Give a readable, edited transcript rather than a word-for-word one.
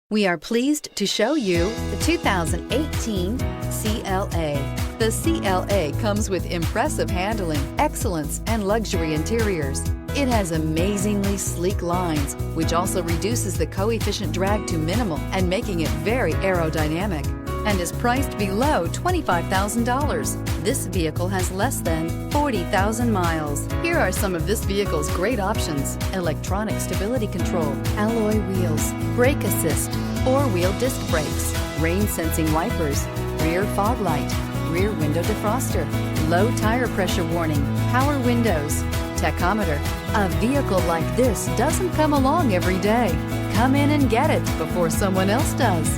We are pleased to show you the 2018 CLA. The CLA comes with impressive handling, excellence, and luxury interiors. It has amazingly sleek lines, which also reduces the coefficient drag to minimal and making it very aerodynamic, and is priced below $25,000. This vehicle has less than 40,000 miles. Here are some of this vehicle's great options: electronic stability control, alloy wheels, brake assist, four-wheel disc brakes, rain sensing wipers, rear fog light, rear window defroster, low tire pressure warning, power windows, tachometer. A vehicle like this doesn't come along every day. Come in and get it before someone else does.